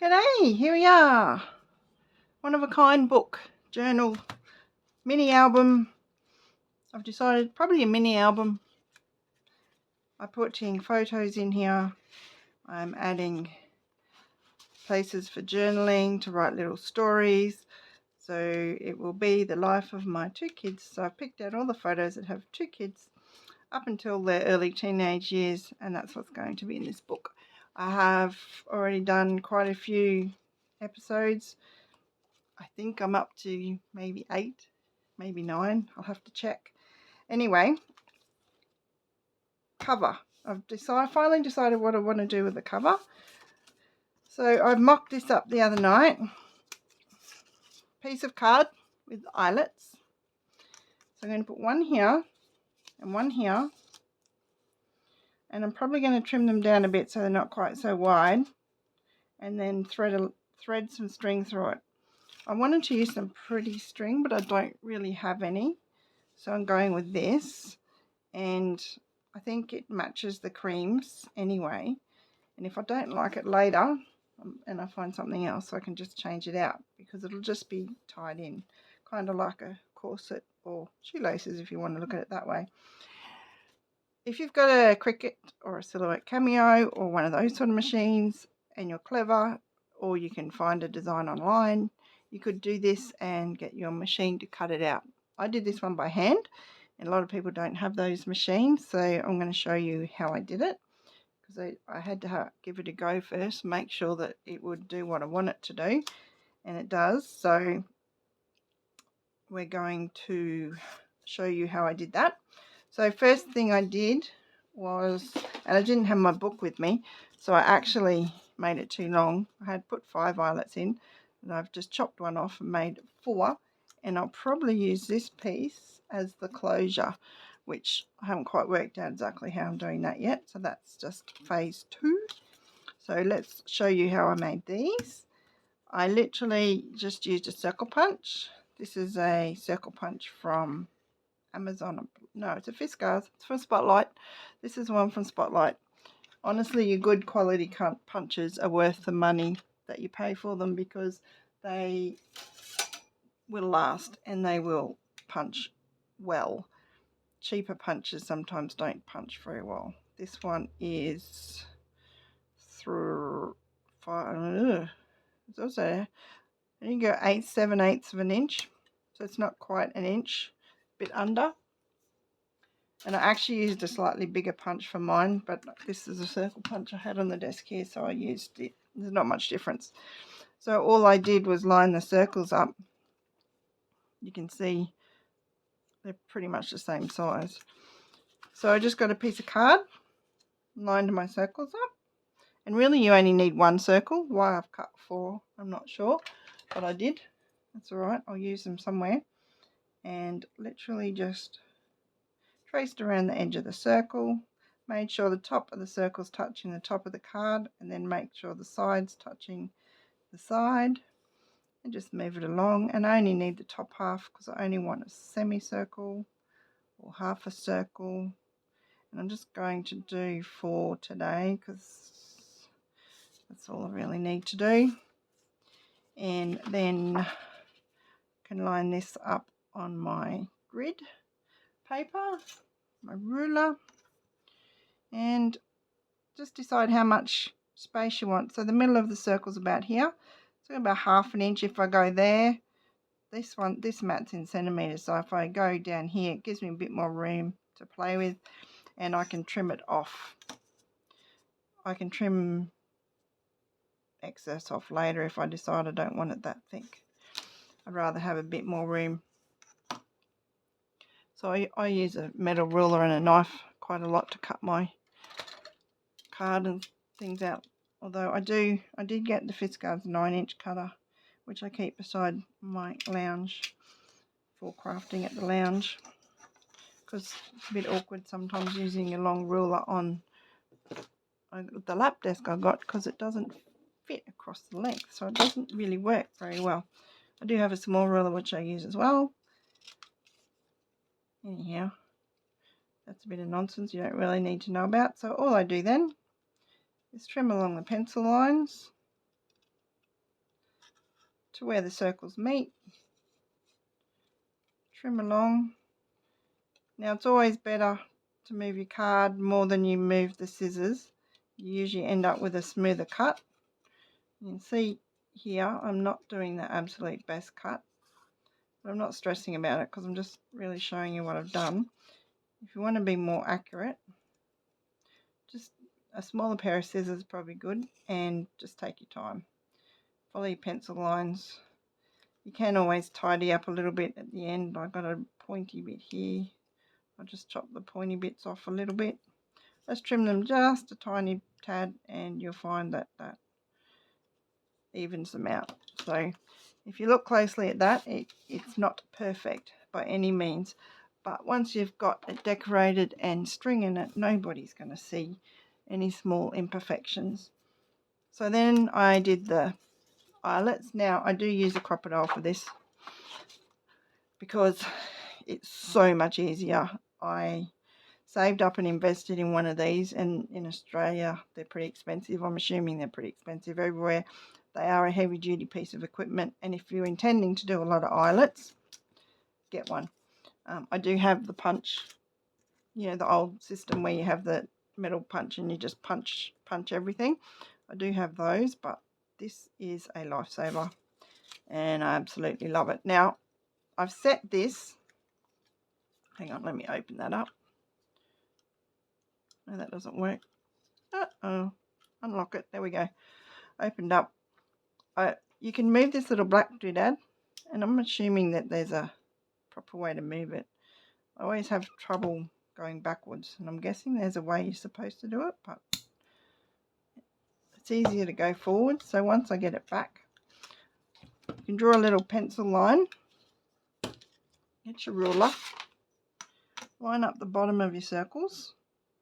G'day, here we are. One of a kind book, journal, mini album. I've decided probably a mini album. I'm putting photos in here. I'm adding places for journaling to write little stories. So it will be the life of my two kids. So I've picked out all the photos that have two kids up until their early teenage years, and that's what's going to be in this book. I have already done quite a few episodes. I think I'm up to maybe 8, maybe 9. I'll have to check. Anyway, cover. I've finally decided what I want to do with the cover. So I mocked this up the other night. Piece of card with eyelets. So I'm going to put one here and one here. And I'm probably going to trim them down a bit so they're not quite so wide. And then thread some string through it. I wanted to use some pretty string, but I don't really have any. So I'm going with this. And I think it matches the creams anyway. And if I don't like it later and I find something else, I can just change it out because it'll just be tied in, kind of like a corset or shoelaces if you want to look at it that way. If you've got a Cricut or a Silhouette Cameo or one of those sort of machines and you're clever, or you can find a design online, you could do this and get your machine to cut it out. I did this one by hand, and a lot of people don't have those machines, so I'm going to show you how I did it, because I had to give it a go first, make sure that it would do what I want it to do, and it does. So we're going to show you how I did that. So first thing I did was, and I didn't have my book with me, so I actually made it too long. I had put 5 eyelets in, and I've just chopped one off and made 4, and I'll probably use this piece as the closure, which I haven't quite worked out exactly how I'm doing that yet, so that's just phase 2. So let's show you how I made these. I literally just used a circle punch. This is a circle punch from Amazon. No, it's a Fiskars. It's from Spotlight. This is one from Spotlight. Honestly, your good quality punches are worth the money that you pay for them, because they will last and they will punch well. Cheaper punches sometimes don't punch very well. This one is through 5. It's also, you can go 7/8 of an inch, so it's not quite an inch, a bit under. And I actually used a slightly bigger punch for mine, but this is a circle punch I had on the desk here, so I used it. There's not much difference. So all I did was line the circles up. You can see they're pretty much the same size. So I just got a piece of card, lined my circles up. And really you only need one circle. Why I've cut 4, I'm not sure, but I did. That's alright, I'll use them somewhere. And literally just traced around the edge of the circle, made sure the top of the circle's touching the top of the card, and then make sure the side's touching the side, and just move it along. And I only need the top half because I only want a semicircle or half a circle. And I'm just going to do 4 today because that's all I really need to do. And then can line this up on my grid paper, my ruler, and just decide how much space you want. So the middle of the circle is about here, so about 1/2 inch. If I go there, this mat's in centimeters, so if I go down here, it gives me a bit more room to play with, and I can trim it off. I can trim excess off later if I decide I don't want it that thick. I'd rather have a bit more room. So I use a metal ruler and a knife quite a lot to cut my card and things out. Although I did get the Fiskars 9-inch cutter, which I keep beside my lounge for crafting at the lounge, because it's a bit awkward sometimes using a long ruler on the lap desk I got, because it doesn't fit across the length, so it doesn't really work very well. I do have a small ruler which I use as well. Anyhow, that's a bit of nonsense you don't really need to know about. So all I do then is trim along the pencil lines, to where the circles meet. Trim along. Now it's always better to move your card more than you move the scissors. You usually end up with a smoother cut. You can see here I'm not doing the absolute best cut, but I'm not stressing about it because I'm just really showing you what I've done. If you want to be more accurate, just a smaller pair of scissors is probably good, and just take your time. Follow your pencil lines. You can always tidy up a little bit at the end. I've got a pointy bit here. I'll just chop the pointy bits off a little bit. Let's trim them just a tiny tad, and you'll find that that evens them out. So if you look closely at that, it's not perfect by any means, but once you've got it decorated and string in it, nobody's going to see any small imperfections. So then I did the eyelets. Now I do use a crocodile for this because it's so much easier. I saved up and invested in one of these, and in Australia they're pretty expensive. I'm assuming they're pretty expensive everywhere. They are a heavy duty piece of equipment, and if you're intending to do a lot of eyelets, get one. I do have the punch, you know, the old system where you have the metal punch and you just punch everything. I do have those, but this is a lifesaver and I absolutely love it. Now I've set this, hang on, let me open that up. No, that doesn't work. Uh-oh, unlock it, there we go, opened up. You can move this little black doodad, and I'm assuming that there's a proper way to move it. I always have trouble going backwards, and I'm guessing there's a way you're supposed to do it, but it's easier to go forward. So once I get it back, you can draw a little pencil line, get your ruler, line up the bottom of your circles,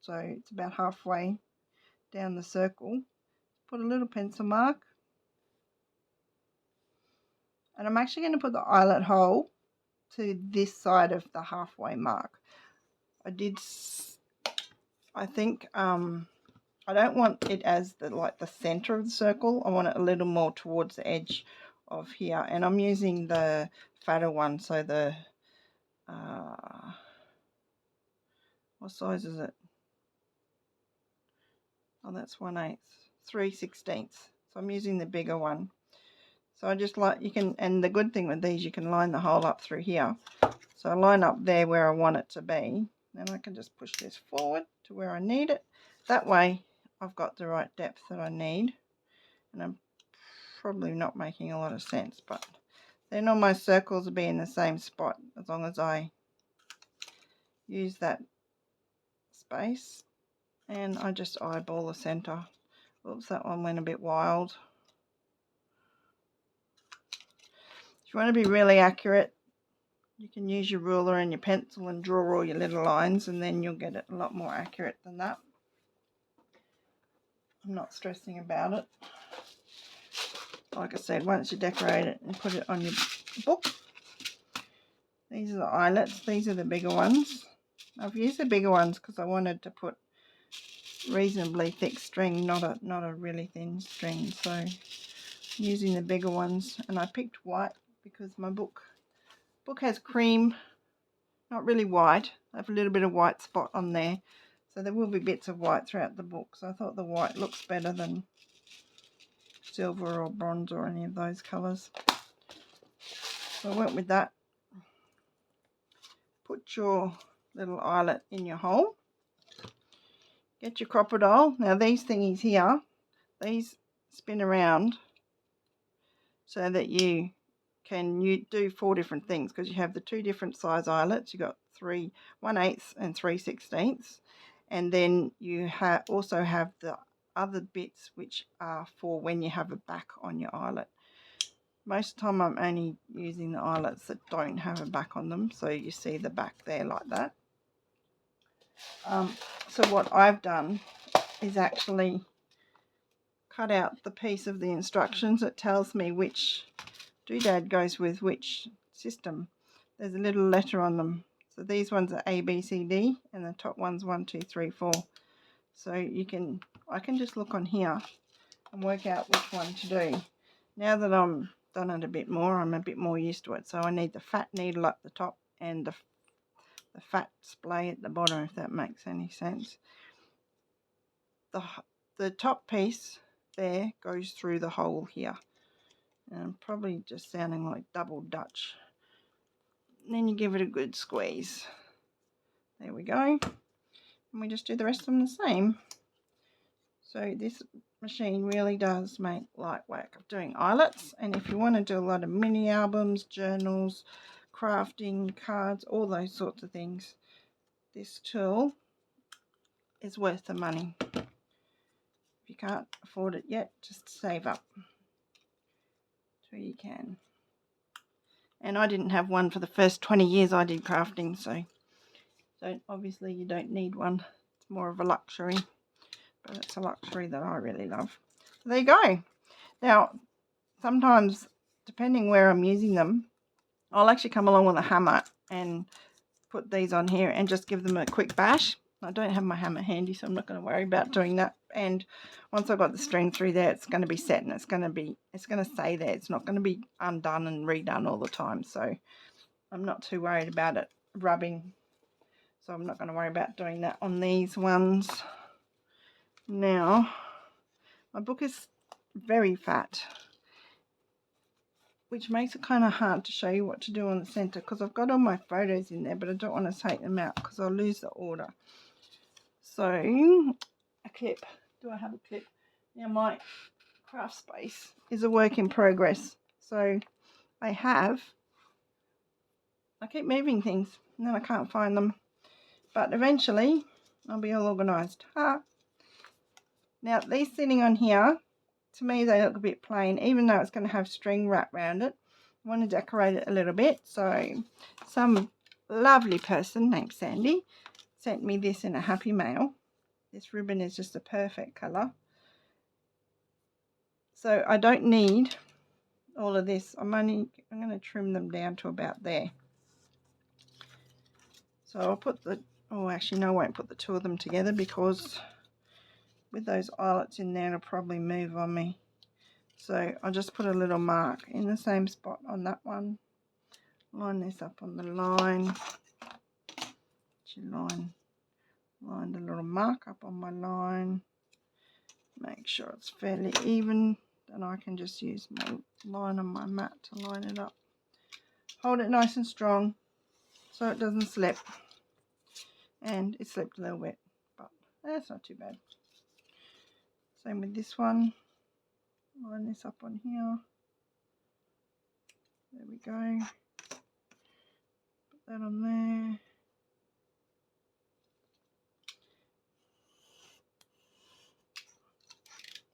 so it's about halfway down the circle, put a little pencil mark, and I'm actually going to put the eyelet hole to this side of the halfway mark. I think I don't want it as the center of the circle. I want it a little more towards the edge of here, and I'm using the fatter one, so the what size is it? Oh, that's 1/8, 3/16. So I'm using the bigger one. So I just and the good thing with these, you can line the hole up through here. So I line up there where I want it to be. Then I can just push this forward to where I need it. That way I've got the right depth that I need. And I'm probably not making a lot of sense, but then all my circles will be in the same spot as long as I use that space. And I just eyeball the center. Oops, that one went a bit wild. If you want to be really accurate, you can use your ruler and your pencil and draw all your little lines, and then you'll get it a lot more accurate than that. I'm not stressing about it. Like I said, once you decorate it and put it on your book, these are the eyelets. These are the bigger ones. I've used the bigger ones because I wanted to put reasonably thick string, not a really thin string. So I'm using the bigger ones, and I picked white because my book has cream, not really white. I have a little bit of white spot on there, so there will be bits of white throughout the book. So I thought the white looks better than silver or bronze or any of those colours. So I went with that. Put your little eyelet in your hole. Get your crocodile. Now these thingies here, these spin around so that you can do 4 different things, because you have the 2 different size eyelets. You've got 1/8 and 3/16, and then you also have the other bits which are for when you have a back on your eyelet. Most of the time I'm only using the eyelets that don't have a back on them, so you see the back there like that. So what I've done is actually cut out the piece of the instructions that tells me which doodad goes with which system. There's a little letter on them. So these ones are A, B, C, D, and the top one's 1, 2, 3, 4. So I can just look on here and work out which one to do. Now that I'm done it a bit more. I'm a bit more used to it. So I need the fat needle at the top and the fat splay at the bottom, if that makes any sense. The top piece there goes through the hole here. And I'm probably just sounding like double Dutch. And then you give it a good squeeze. There we go. And we just do the rest of them the same. So this machine really does make light work of doing eyelets. And if you want to do a lot of mini albums, journals, crafting, cards, all those sorts of things, this tool is worth the money. If you can't afford it yet, just save up till you can. And I didn't have one for the first 20 years I did crafting, so obviously you don't need one. It's more of a luxury, but it's a luxury that I really love. So there you go. Now, sometimes, depending where I'm using them, I'll actually come along with a hammer and put these on here and just give them a quick bash. I don't have my hammer handy, so I'm not going to worry about doing that. And once I've got the string through there, it's going to be set and it's going to stay there. It's not going to be undone and redone all the time. So I'm not too worried about it rubbing. So I'm not going to worry about doing that on these ones. Now, my book is very fat, which makes it kind of hard to show you what to do on the centre, because I've got all my photos in there, but I don't want to take them out because I'll lose the order. So, a clip. Do I have a clip? Now, my craft space is a work in progress. So, I keep moving things and then I can't find them. But eventually, I'll be all organised. Now, these sitting on here, to me, they look a bit plain, even though it's going to have string wrapped around it. I want to decorate it a little bit. So, some lovely person named Sandy sent me this in a happy mail. This ribbon is just a perfect colour. So I don't need all of this. I'm going to trim them down to about there. So I'll put actually no, I won't put the two of them together, because with those eyelets in there, it'll probably move on me. So I'll just put a little mark in the same spot on that one. Line this up on the line. Lined a little mark up on my line. Make sure it's fairly even. Then I can just use my line on my mat to line it up. Hold it nice and strong so it doesn't slip. And it slipped a little bit, but that's not too bad. Same with this one. Line this up on here. There we go. Put that on there.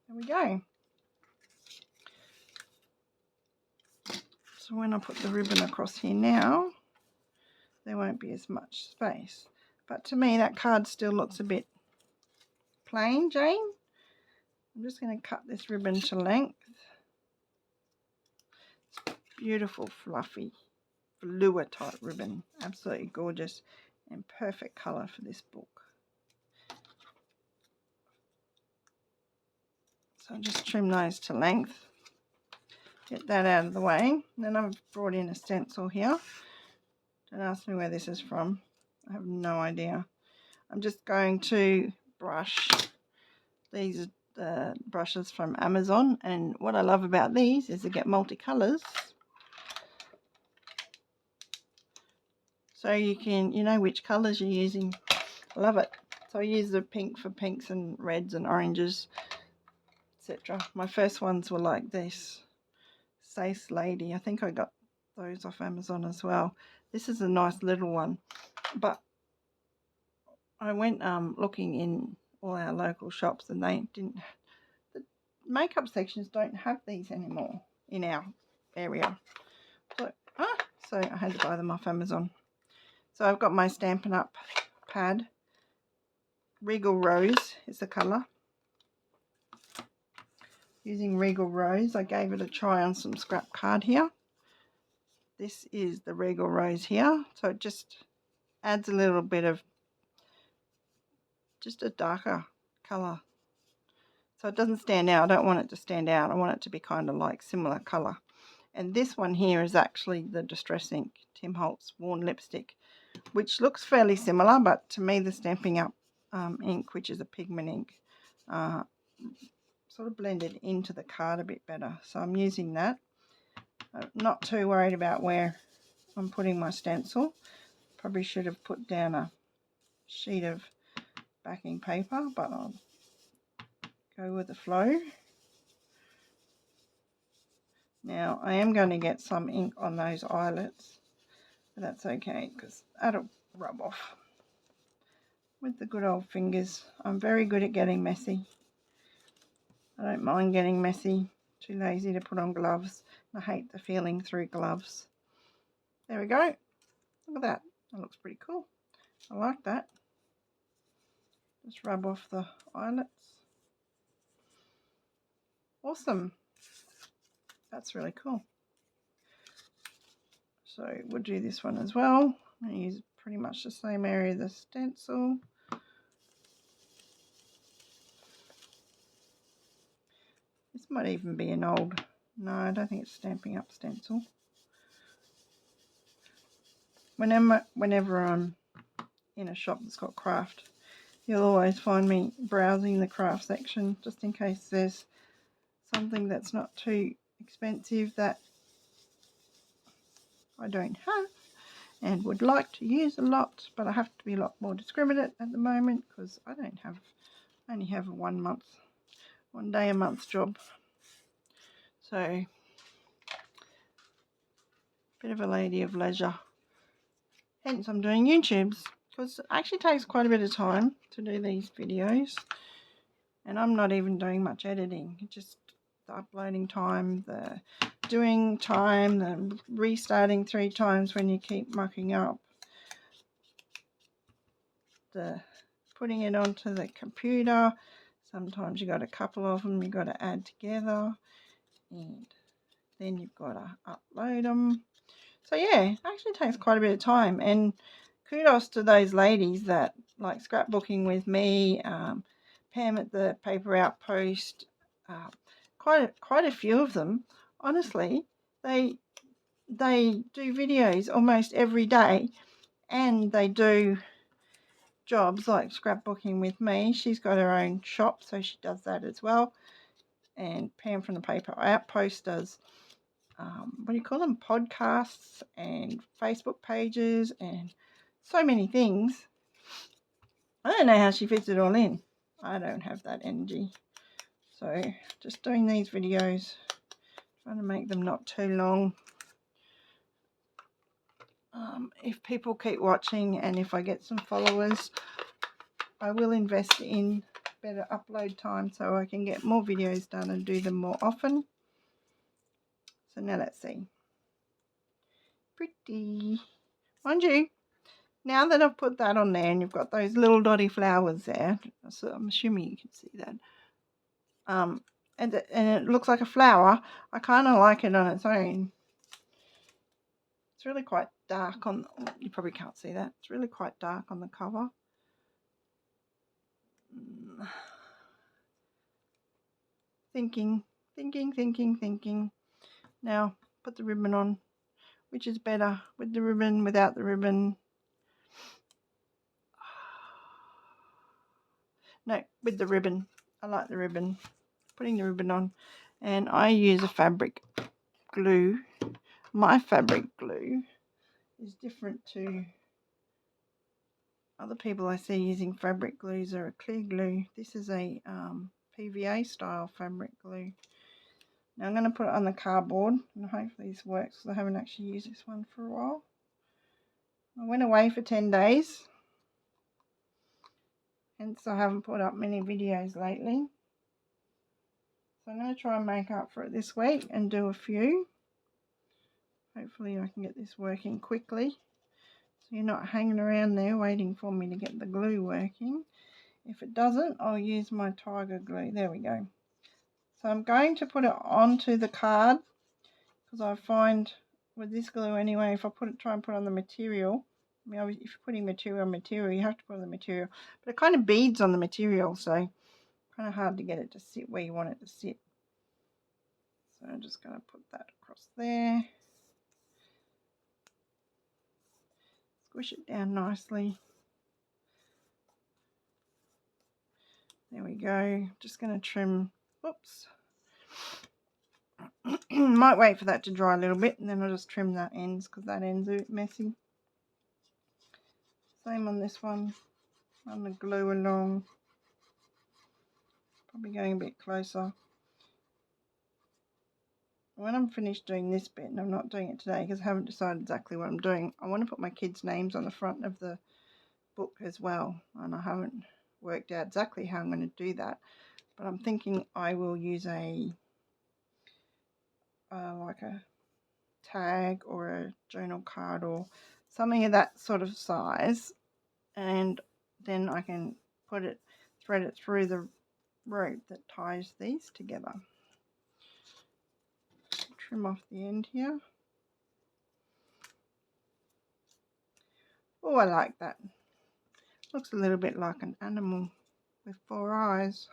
There we go. So when I put the ribbon across here now, there won't be as much space. But to me, that card still looks a bit plain, Jane. I'm just going to cut this ribbon to length. It's beautiful, fluffy, velour type ribbon. Absolutely gorgeous and perfect colour for this book. So I'll just trim those to length. Get that out of the way. Then I've brought in a stencil here. Don't ask me where this is from. I have no idea. I'm just going to brush. These are brushes from Amazon, and what I love about these is they get multicolours. So you can, you know which colours you're using. I love it. So I use the pink for pinks and reds and oranges, etc. My first ones were like this. Sace Lady. I think I got those off Amazon as well. This is a nice little one. But I went looking in all our local shops, and they didn't. The makeup sections don't have these anymore in our area. So I had to buy them off Amazon. So I've got my Stampin' Up pad. Regal Rose is the colour. Using Regal Rose, I gave it a try on some scrap card here. This is the Regal Rose here. So it just adds a little bit of just a darker colour. So it doesn't stand out. I don't want it to stand out. I want it to be kind of like similar colour. And this one here is actually the Distress Ink Tim Holtz Worn Lipstick, which looks fairly similar, but to me the Stampin' Up ink, which is a pigment ink, sort of blended into the card a bit better. So I'm using that. I'm not too worried about where I'm putting my stencil. Probably should have put down a sheet of backing paper, but I'll go with the flow. Now I am going to get some ink on those eyelets, but that's okay because that'll rub off with the good old fingers. I'm very good at getting messy. I don't mind getting messy. Too lazy to put on gloves. I hate the feeling through gloves. There we go. Look at that. That looks pretty cool. I like that. Just rub off the eyelets. Awesome. That's really cool. So we'll do this one as well. I use pretty much the same area of the stencil. This might even be an old, no, I don't think it's Stampin' Up stencil. Whenever I'm in a shop that's got craft, you'll always find me browsing the craft section just in case there's something that's not too expensive that I don't have and would like to use a lot, but I have to be a lot more discriminate at the moment because I only have a 1 day a month job. So bit of a lady of leisure. Hence I'm doing YouTubes because it actually takes quite a bit of time to do these videos, and I'm not even doing much editing. It's just the uploading time, the doing time, the restarting 3 times when you keep mucking up, the putting it onto the computer. Sometimes you got a couple of them you got to add together, and then you've got to upload them. So yeah, it actually takes quite a bit of time, and kudos to those ladies that like scrapbooking with me, Pam at the Paper Outpost, quite a few of them. Honestly, they do videos almost every day, and they do jobs like scrapbooking with me. She's got her own shop, so she does that as well. And Pam from the Paper Outpost does what do you call them? Podcasts and Facebook pages and so many things. I don't know how she fits it all in. I don't have that energy. So just doing these videos, trying to make them not too long. If people keep watching and if I get some followers, I will invest in better upload time so I can get more videos done and do them more often. So now let's see. Pretty. Mind you, now that I've put that on there and you've got those little dotty flowers there, so I'm assuming you can see that, and it looks like a flower, I kind of like it on its own. It's really quite dark on, you probably can't see that, it's really quite dark on the cover. Thinking. Now put the ribbon on. Which is better, with the ribbon, without the ribbon? No, with the ribbon. I like the ribbon. Putting the ribbon on. And I use a fabric glue. My fabric glue is different to other people I see using fabric glues or a clear glue. This is a PVA style fabric glue. Now I'm going to put it on the cardboard and hopefully this works because I haven't actually used this one for a while. I went away for 10 days, hence I haven't put up many videos lately. So I'm going to try and make up for it this week and do a few. Hopefully I can get this working quickly, so you're not hanging around there waiting for me to get the glue working. If it doesn't, I'll use my tiger glue. There we go. So I'm going to put it onto the card because I find with this glue anyway, if I try and put on the material, I mean, if you're putting material on material, you have to put on the material, but it kind of beads on the material, so kind of hard to get it to sit where you want it to sit. So I'm just going to put that across there. Squish it down nicely. There we go. Just going to trim. Oops. Might wait for that to dry a little bit and then I'll just trim that ends because that end's a bit messy. Same on this one. Run the glue along. Probably going a bit closer. When I'm finished doing this bit, and I'm not doing it today because I haven't decided exactly what I'm doing, I want to put my kids' names on the front of the book as well, and I haven't worked out exactly how I'm going to do that, but I'm thinking I will use a like a tag or a journal card or something of that sort of size, and then I can thread it through the rope that ties these together. Trim off the end here. Oh, I like that. Looks a little bit like an animal with 4 eyes.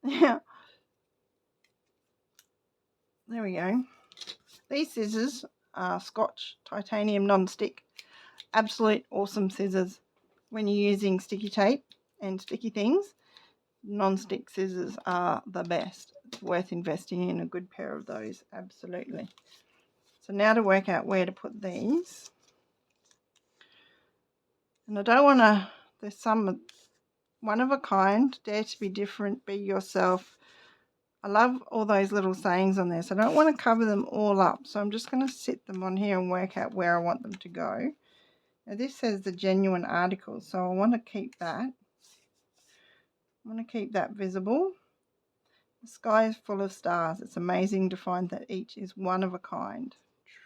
Yeah. There we go. These scissors are Scotch titanium non-stick. Absolute awesome scissors. When you're using sticky tape and sticky things, non-stick scissors are the best. It's worth investing in a good pair of those, absolutely. So now to work out where to put these. And I don't want to, there's some one of a kind, dare to be different, be yourself. I love all those little sayings on there, so I don't want to cover them all up. So I'm just going to sit them on here and work out where I want them to go. Now this says the genuine article, so I want to keep that. I want to keep that visible. The sky is full of stars. It's amazing to find that each is one of a kind.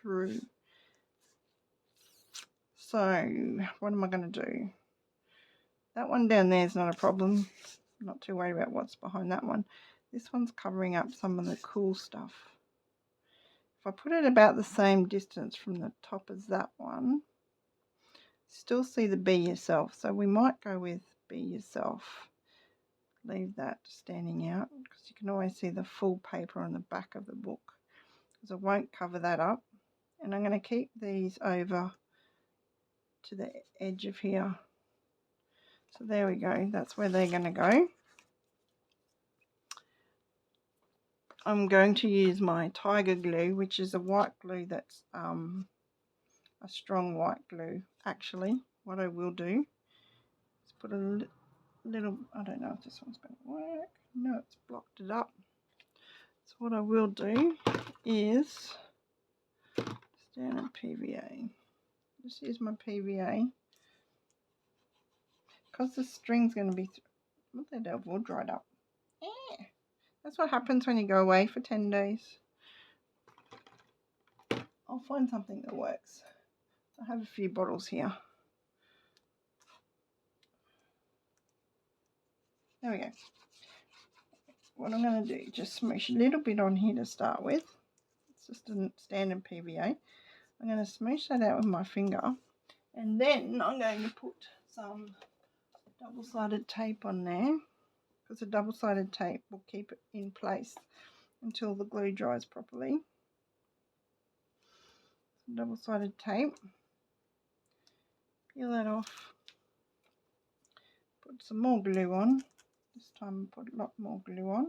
True. So what am I going to do? That one down there is not a problem. I'm not too worried about what's behind that one. This one's covering up some of the cool stuff. If I put it about the same distance from the top as that one, still see the be yourself. So we might go with be yourself. Leave that standing out because you can always see the full paper on the back of the book. Because I won't cover that up. And I'm going to keep these over to the edge of here. So there we go. That's where they're going to go. I'm going to use my tiger glue, which is a white glue that's a strong white glue. Actually, what I will do is put a little, I don't know if this one's going to work. No, it's blocked it up. So what I will do is standard PVA. Just use my PVA because the string's going to be, what the devil, dried up. Yeah. That's what happens when you go away for 10 days. I'll find something that works. I have a few bottles here. There we go. What I'm going to do, just smoosh a little bit on here to start with. It's just a standard PVA. I'm going to smoosh that out with my finger. And then I'm going to put some double-sided tape on there. Because the double-sided tape will keep it in place until the glue dries properly. Some double-sided tape. Peel that off. Put some more glue on. This time I put a lot more glue on.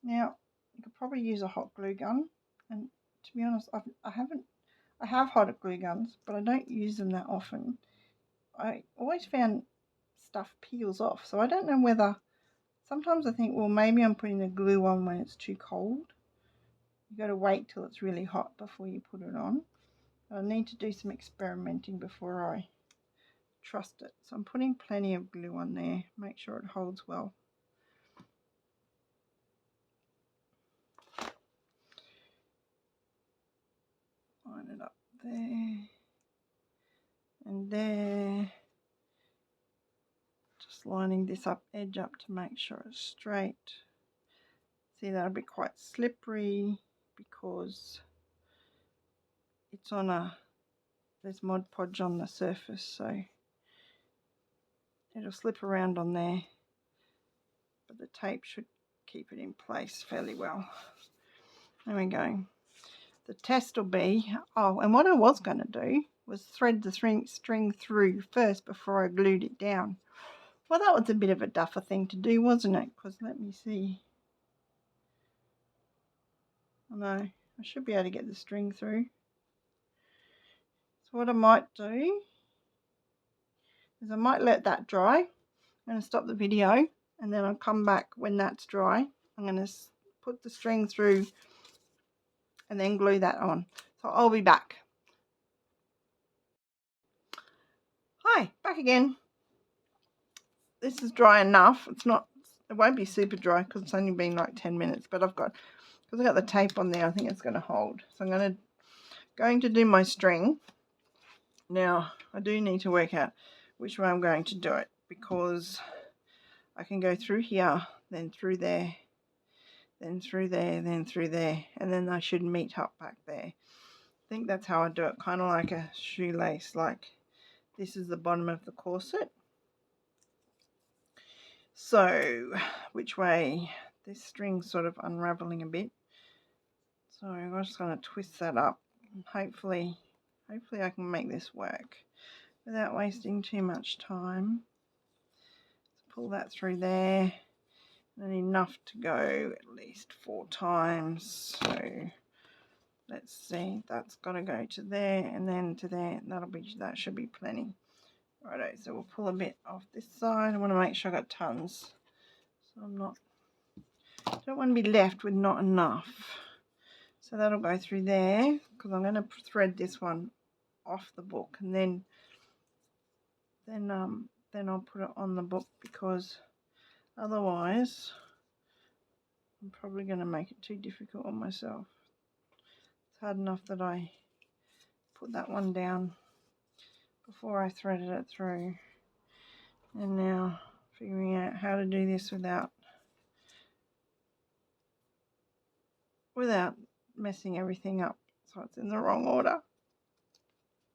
Now, you could probably use a hot glue gun. And to be honest, I have hot glue guns, but I don't use them that often. I always found stuff peels off. So I don't know whether, sometimes I think, well, maybe I'm putting the glue on when it's too cold. You've got to wait till it's really hot before you put it on. I need to do some experimenting before I trust it. So I'm putting plenty of glue on there. Make sure it holds well. Line it up there and there. Just lining this up edge up to make sure it's straight. See, that'll be quite slippery because it's on there's Mod Podge on the surface, so it'll slip around on there, but the tape should keep it in place fairly well. There we go. The test will be, oh, and what I was going to do was thread the string through first before I glued it down. Well, that was a bit of a duffer thing to do, wasn't it? Because let me see. Oh no, I should be able to get the string through. So what I might do is I might let that dry. I'm going to stop the video and then I'll come back when that's dry. I'm going to put the string through and then glue that on. So I'll be back. Hi, back again. This is dry enough. It won't be super dry because it's only been like 10 minutes, but because I got the tape on there, I think it's going to hold. So I'm going to do my string. Now, I do need to work out which way I'm going to do it, because I can go through here, then through there, then through there, then through there, and then I should meet up back there. I think that's how I do it, kind of like a shoelace, like this is the bottom of the corset. So, which way? This string's sort of unraveling a bit. So I'm just going to twist that up. And hopefully I can make this work without wasting too much time. Let's pull that through there. And enough to go at least 4 times. So let's see. That's got to go to there and then to there. That should be plenty. Righto, so we'll pull a bit off this side. I want to make sure I got tons. So I don't want to be left with not enough. So that'll go through there, because I'm going to thread this one off the book, and then I'll put it on the book, because otherwise I'm probably going to make it too difficult on myself. It's hard enough that I put that one down before I threaded it through, and now figuring out how to do this without messing everything up so it's in the wrong order.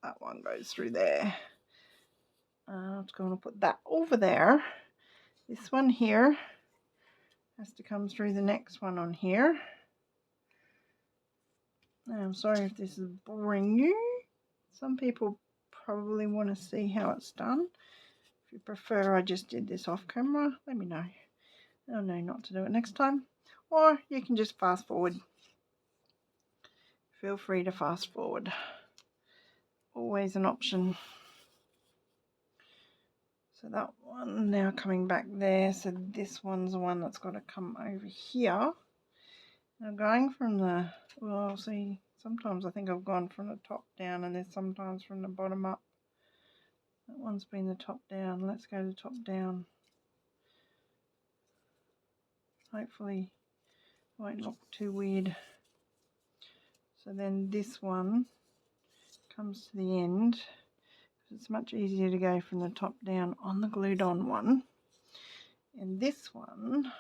That one goes through there. I'm just going to put that over there. This one here has to come through the next one on here. Now, I'm sorry if this is boring you. Some people probably want to see how it's done. If you prefer I just did this off camera, let me know. I'll know not to do it next time. Or you can just fast forward. Feel free to fast forward. Always an option. So that one now coming back there. So this one's the one that's got to come over here. Now going from the, well, see, sometimes I think I've gone from the top down, and then sometimes from the bottom up. That one's been the top down. Let's go to the top down. Hopefully it won't look too weird. So then this one comes to the end. It's much easier to go from the top down on the glued on one. And this one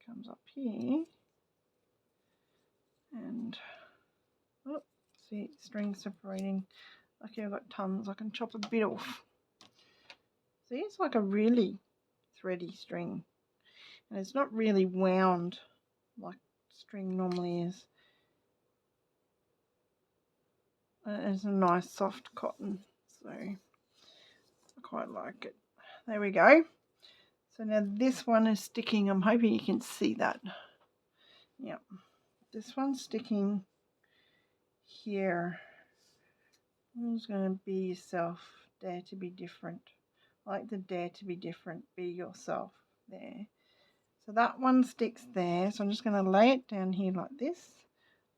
comes up here. And, oh, see, string separating. Lucky I've got tons. I can chop a bit off. See, it's like a really thready string. And it's not really wound like string normally is. It's a nice soft cotton, so I quite like it. There we go. So now this one is sticking. I'm hoping you can see that. Yep, this one's sticking here. Who's going to be yourself? Dare to be different. I like the dare to be different. Be yourself there. So that one sticks there. So I'm just going to lay it down here like this.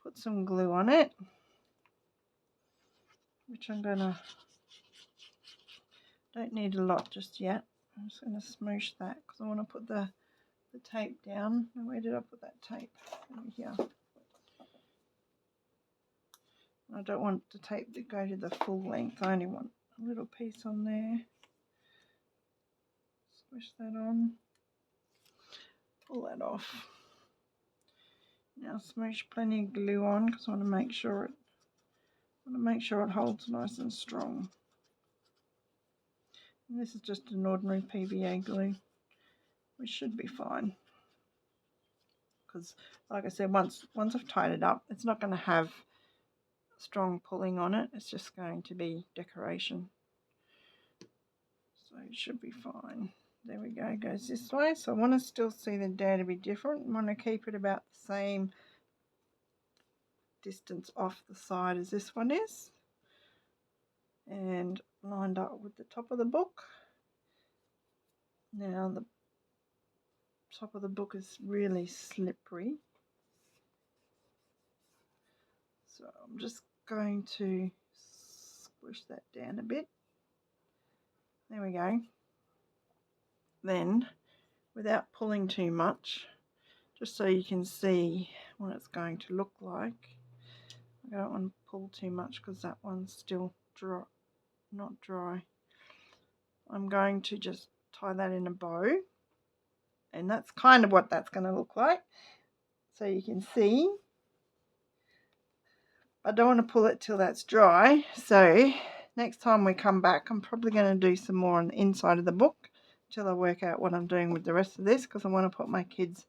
Put some glue on it, which I'm going to, don't need a lot just yet. I'm just going to smoosh that because I want to put the tape down. Where did I put that tape? Over here. I don't want the tape to go to the full length. I only want a little piece on there. Squish that on. Pull that off. Now smoosh plenty of glue on because I want to make sure it holds nice and strong. And this is just an ordinary PVA glue. we should be fine. Because, like I said, once I've tied it up, it's not going to have strong pulling on it. It's just going to be decoration. So it should be fine. There we go. It goes this way. So I want to still see the dare to be different. I want to keep it about the same distance off the side as this one is, and lined up with the top of the book. Now the top of the book is really slippery, so I'm just going to squish that down a bit. There we go. Then, without pulling too much, just so you can see what it's going to look like. I don't want to pull too much because that one's still dry, not dry. I'm going to just tie that in a bow, and that's kind of what that's going to look like. So you can see, I don't want to pull it till that's dry. So next time we come back, I'm probably going to do some more on the inside of the book till I work out what I'm doing with the rest of this, because I want to put my kids'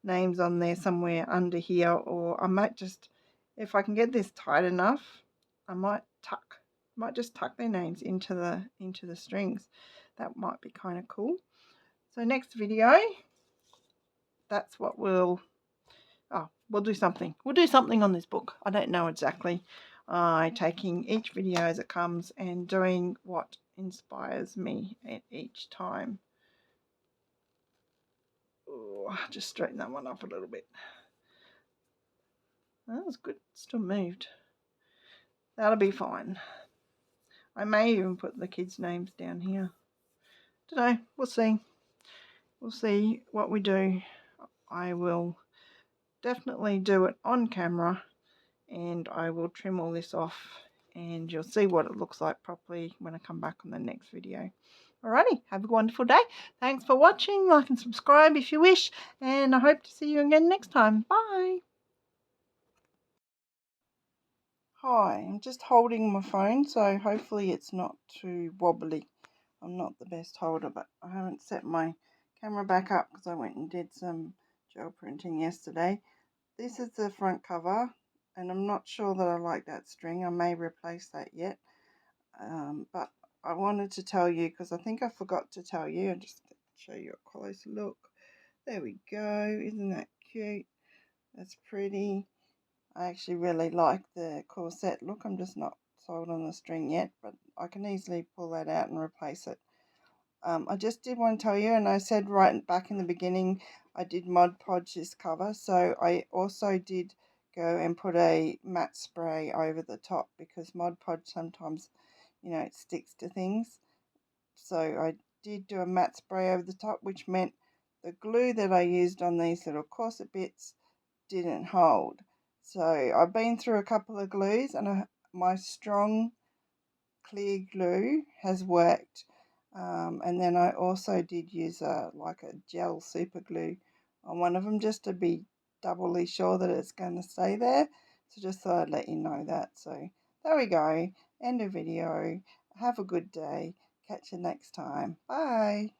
names on there somewhere under here, or I might just, if I can get this tight enough, I might just tuck their names into the strings. That might be kind of cool. So next video, that's what we'll do something. We'll do something on this book. I don't know exactly. Taking each video as it comes and doing what inspires me at each time. Oh, just straighten that one up a little bit. That was good. Still moved. That'll be fine. I may even put the kids' names down here. Don't know. We'll see. We'll see what we do. I will definitely do it on camera, and I will trim all this off, and you'll see what it looks like properly when I come back on the next video. Alrighty, have a wonderful day. Thanks for watching. Like and subscribe if you wish, and I hope to see you again next time. Bye. Hi, I'm just holding my phone, so hopefully it's not too wobbly. I'm not the best holder, but I haven't set my camera back up because I went and did some gel printing yesterday. This is the front cover, and I'm not sure that I like that string. I may replace that yet, but I wanted to tell you because I think I forgot to tell you. I'll just show you a closer look. There we go. Isn't that cute? That's pretty. I actually really like the corset look. I'm just not sold on the string yet, but I can easily pull that out and replace it. I just did want to tell you, and I said right back in the beginning, I did Mod Podge this cover, so I also did go and put a matte spray over the top because Mod Podge sometimes, it sticks to things. So I did do a matte spray over the top, which meant the glue that I used on these little corset bits didn't hold. So I've been through a couple of glues, and my strong clear glue has worked. And then I also did use a gel super glue on one of them just to be doubly sure that it's going to stay there. So just thought I'd let you know that. So there we go. End of video. Have a good day. Catch you next time. Bye.